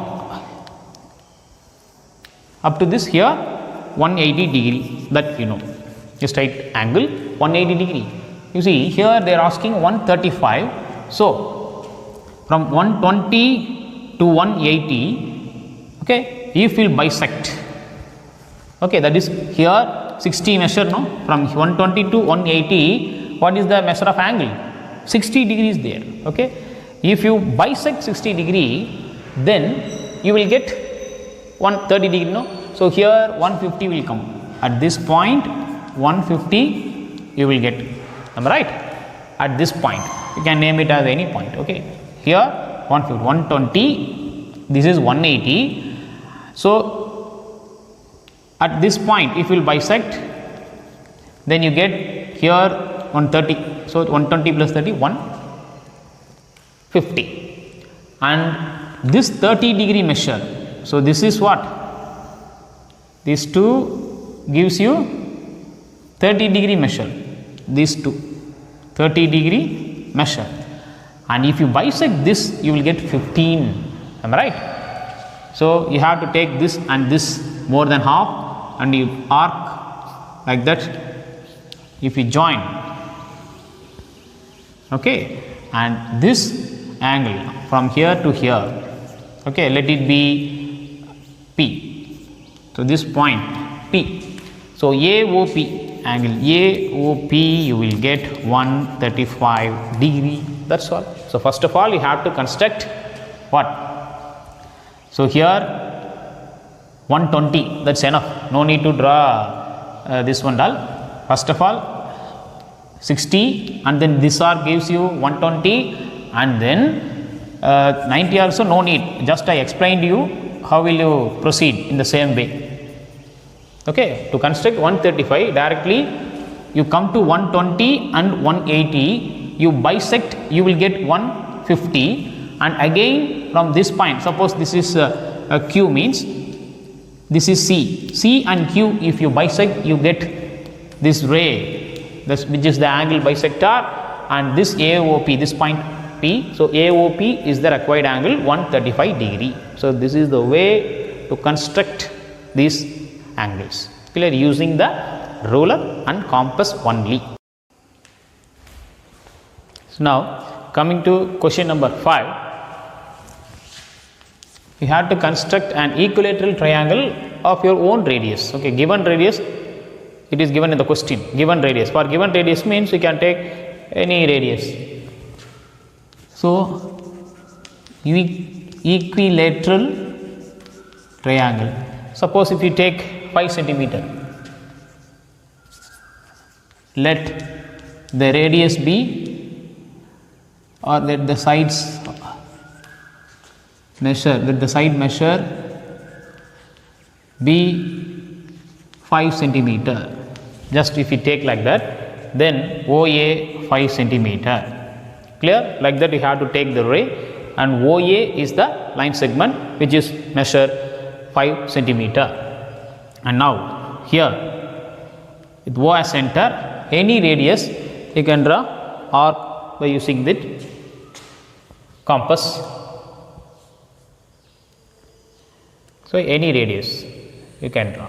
[SPEAKER 1] up to this here 180 degree, that you know, a straight angle 180 degree. You see here they are asking 135, so from 120 to 180, okay, if you will bisect, okay, that is here 60 measure, no, from 120 to 180, what is the measure of angle? 60 degrees there, okay. If you bisect 60 degree, then you will get 130 degree, no. So here 150 will come, at this point 150 you will get, am I right? At this point you can name it as any point, okay. Here 150, 120, this is 180, so at this point if you will bisect, then you get here 130, so 120 plus 30 150, and this 30 degree measure, so this is what, these two gives you 30 degree measure, these two 30 degree measure, and if you bisect this you will get 15, am I right? So you have to take this and this more than half, and you arc like that, if you join, okay, and this angle from here to here, okay, let it be P, so this point P, so AOP, angle AOP you will get 135 degree, that's all. So first of all you have to construct what, so here 120, that's enough, no need to draw this one all. First of all 60, and then this arc gives you 120, and then 90 also no need, just I explained you how will you proceed in the same way, okay. To construct 135 directly you come to 120 and 180, you bisect you will get 150, and again from this point, suppose this is Q means this is C and Q, if you bisect you get this ray, this which is the angle bisector, and this AOP, this point P, so AOP is the required angle 135 degree. So this is the way to construct these angles, clear, using the ruler and compass only. So now coming to question number 5, you have to construct an equilateral triangle of your own radius, okay, given radius, it is given in the question, given radius, for given radius means you can take any radius. So equilateral triangle, suppose if you take 5 centimeter, let the radius be, or let the sides measure, let the side measure be 5 centimeter, just if you take like that, then OA 5 centimeter. Clear? Like that you have to take the ray, and OA is the line segment which is measured 5 centimeter. And now here with O as center, any radius you can draw arc by using the compass. So any radius you can draw.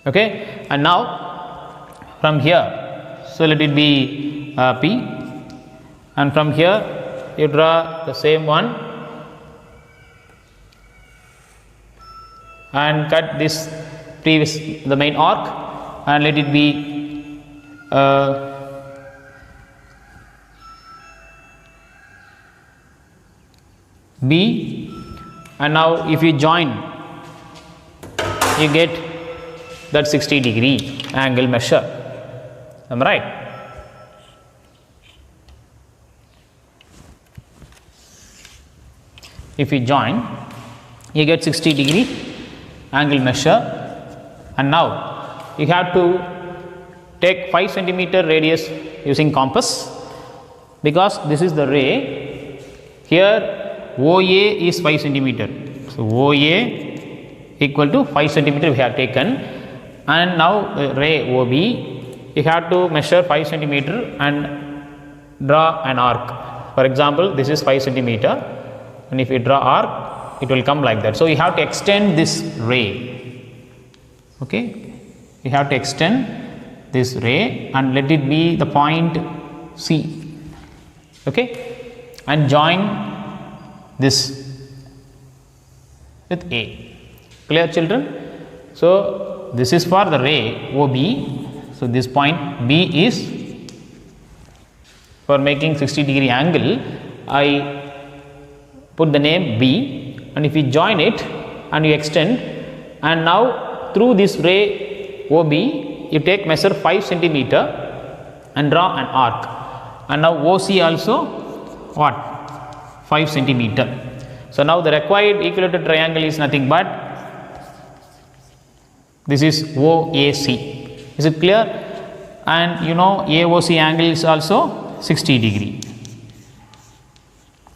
[SPEAKER 1] Okay, and now from here, so let it be P, and from here you draw the same one and cut this the main arc, and let it be B, and now if you join, you get that 60-degree angle measure. Am I right? If you join, you get 60-degree angle measure, and now you have to take 5 centimeter radius using compass, because this is the ray. Here OA is 5 centimeter. So OA equal to 5 centimeter we have taken, and now the ray OB you have to measure 5 centimeter and draw an arc. For example, this is 5 centimeter, and if you draw arc, it will come like that. So you have to extend this ray. Okay, you have to extend this ray and let it be the point C. Okay, and join this with A. Clear, children? So this is for the ray OB. So this point B is for making 60-degree angle. I put the name B, and if you join it and you extend, and now through this ray OB you take measure 5 centimeter and draw an arc, and now OC also what, 5 centimeter. So now the required equilateral triangle is nothing but this is OAC. Is it clear? And you know AOC angle is also 60-degree.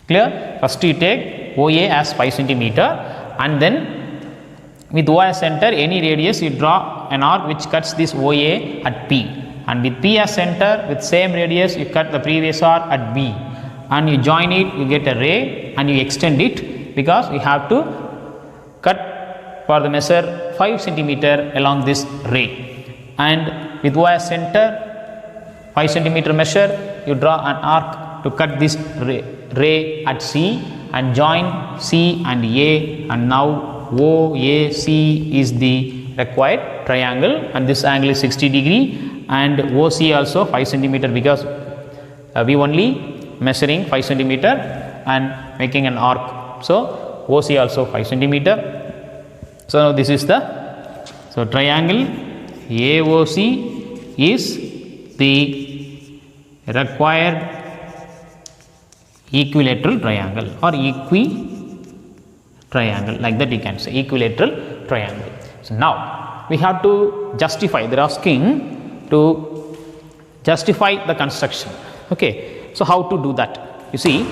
[SPEAKER 1] Clear? First you take OA as 5 centimeter, and then with O as center, any radius you draw an arc which cuts this OA at P, and with P as center, with same radius you cut the previous arc at B, and you join it, you get a ray, and you extend it, because you have to cut for the measure 5 centimeter along this ray. And with O as center, 5 centimeter measure, you draw an arc to cut this ray at C and join C and A, and now OAC is the required triangle, and this angle is 60-degree, and OC also 5 centimeter, because we only measuring 5 centimeter and making an arc. So OC also 5 centimeter. So now this is the triangle AOC is the required equilateral triangle or triangle, like that you can say equilateral triangle. So now we have to justify, they are asking to justify the construction. Okay, so how to do that? You see,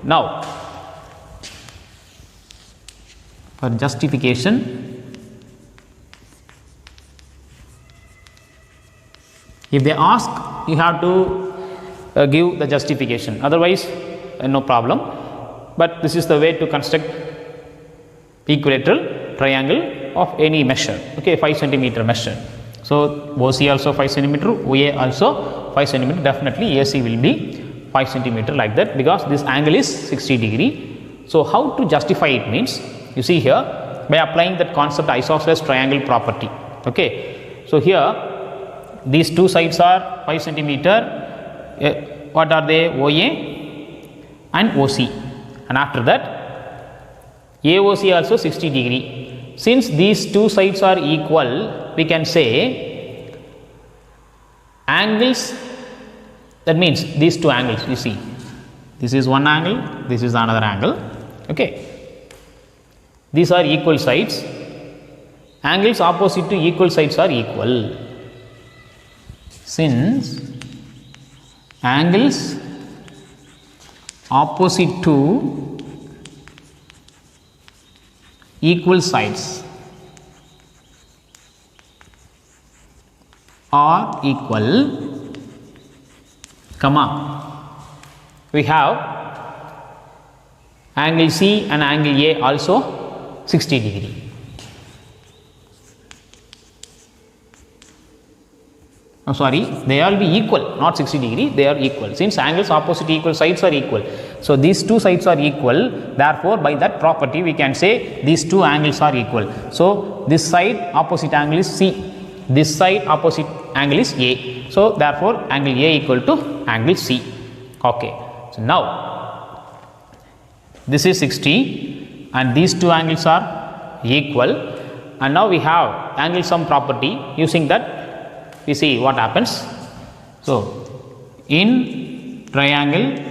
[SPEAKER 1] now for justification, if they ask, you have to give the justification, otherwise no problem. But this is the way to construct equilateral triangle of any measure. Okay, 5 centimeter measure. So OC also 5 centimeter, OA also 5 centimeter, definitely AC will be 5 centimeter, like that, because this angle is 60-degree. So how to justify it means, you see here, by applying that concept isosceles triangle property. Okay, so here these two sides are 5 centimeter. What are they? OA and OC, and after that AOC also 60-degree. Since these two sides are equal, we can say angles, that means these two angles, you see, this is one angle, this is another angle. Okay, these are equal sides, angles opposite to equal sides are equal. since angles opposite to equal sides are equal, comma, we have angle C and angle A also 60 degree. Oh, sorry, they all be equal, not 60 degree, they are equal. Since angles opposite equal sides are equal, so these two sides are equal, therefore by that property we can say these two angles are equal. So this side opposite angle is C, this side opposite angle is A, so therefore angle A equal to angle C. Okay, so now this is 60 and these two angles are equal, and now we have angle sum property. Using that we see what happens. So in triangle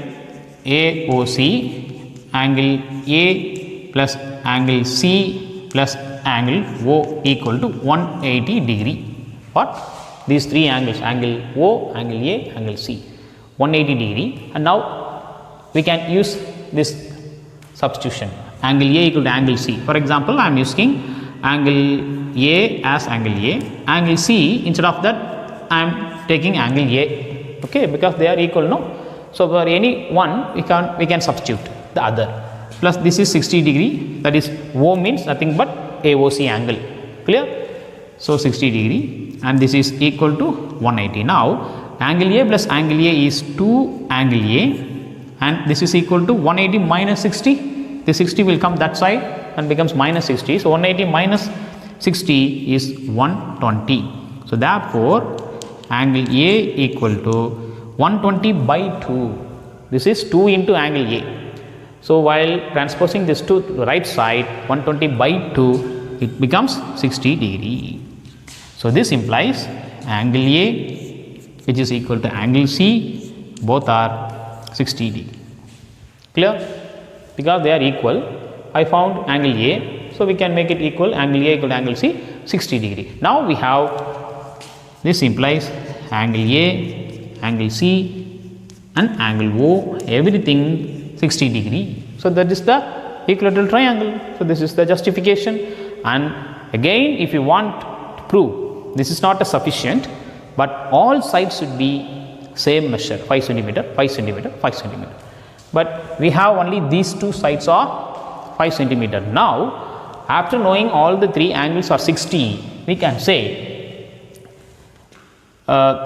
[SPEAKER 1] AOC, angle A plus angle C plus angle O equal to 180 degree. What? These three angles, angle O, angle A, angle C, 180 degree. And now we can use this substitution, angle A equal to angle C. For example, I am using angle A as angle A, angle C, instead of that I am taking angle A, okay, because they are equal, no? So for any one we can substitute the other. Plus this is 60 degree, that is O means nothing but AOC angle, clear? So 60 degree and this is equal to 180. Now angle A plus angle A is 2 angle A and this is equal to 180 minus 60. The 60 will come that side and becomes minus 60. So 180 minus 60 is 120. So therefore angle A equal to 120 by 2. This is 2 into angle A. So while transposing this to the right side, 120 by 2, it becomes 60 degree. So this implies angle A which is equal to angle C, both are 60 degree. Clear? Because they are equal, I found angle A, so we can make it equal, angle A equal to angle C, 60 degree. Now we have, this implies angle A, angle C and angle O, everything 60 degree. So that is the equilateral triangle. So this is the justification. And again, if you want to prove, this is not a sufficient, but all sides should be same measure, 5 centimeter, 5 centimeter, 5 centimeter. But we have only these two sides are 5 centimeter. Now after knowing all the three angles are 60, we can say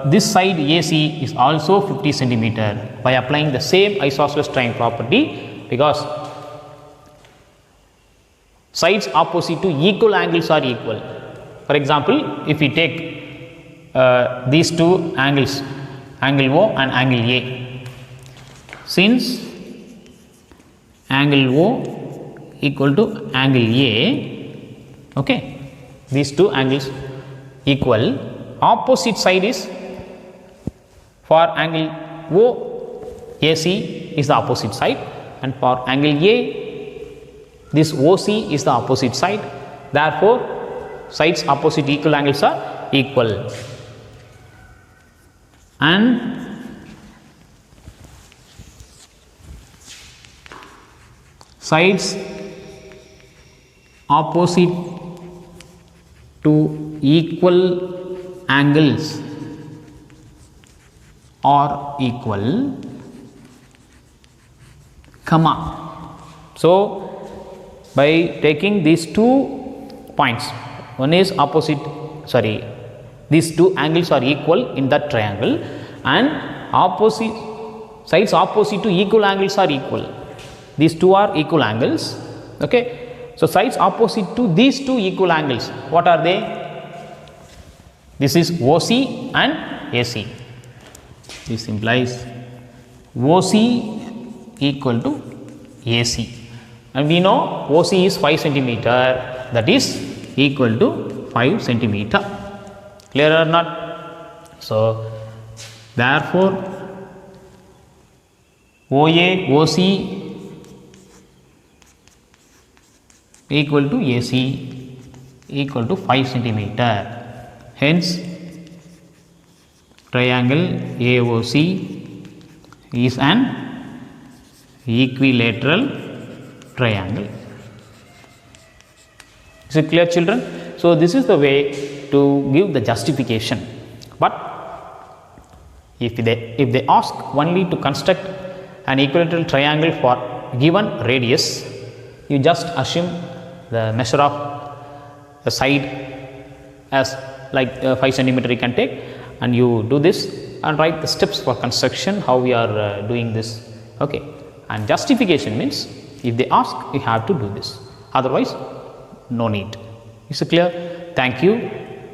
[SPEAKER 1] this side AC is also 50 centimeter by applying the same isosceles triangle property, because sides opposite to equal angles are equal. For example, if we take these two angles, angle O and angle A, since angle O equal to angle A, okay, these two angles equal, opposite side is, for angle O, AC is the opposite side, and for angle A, this OC is the opposite side. Therefore sides opposite equal angles are equal, and sides opposite to equal angles are equal, comma. So by taking these 2 points, one is opposite, sorry, these two angles are equal in that triangle, and opposite sides opposite to equal angles are equal. These two are equal angles, okay. So sides opposite to these two equal angles, what are they? This is OC and AC. This implies OC equal to AC, and we know OC is 5 centimeter, that is equal to 5 centimeter. Clear or not? So therefore OA OC equal to AC equal to 5 centimeter. Hence triangle AOC is an equilateral triangle. Is it clear, children? So, this is the way to give the justification, but if they ask only to construct an equilateral triangle for given radius, you just assume the measure of the side as like 5 centimeter you can take, and you do this and write the steps for construction, how we are doing this. Okay, and justification means if they ask, you have to do this, otherwise no need. Is it clear? Thank you,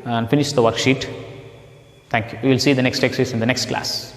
[SPEAKER 1] and finish the worksheet. Thank you. We will see the next exercise in the next class.